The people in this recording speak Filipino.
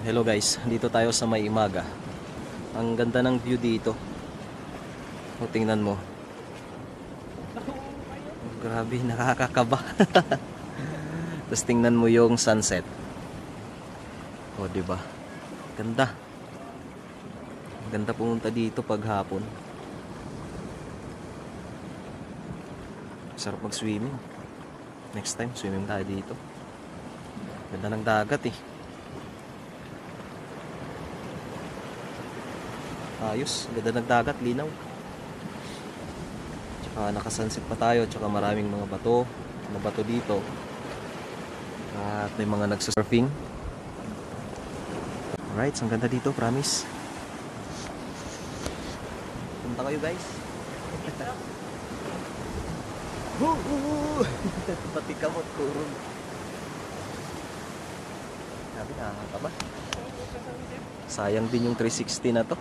Hello guys, dito tayo sa May Imaga. Ang ganda ng view dito. O, tingnan mo. Oh, grabe, nakakakaba. Tapos tingnan mo yung sunset. O, diba? Ganda. Ganda pumunta dito pag hapon. Sarap mag-swimming. Next time, swimming tayo dito. Ganda ng dagat eh. Ayos, ganda ng dagat, linaw. Tsaka nakasunset pa tayo, tsaka maraming mga bato dito. At may mga nagsasurfing. Alright, ang ganda dito, promise. Punta kayo guys. Pati kamot, kurong. Sabi, nakakaba. Sayang din yung 360 na to.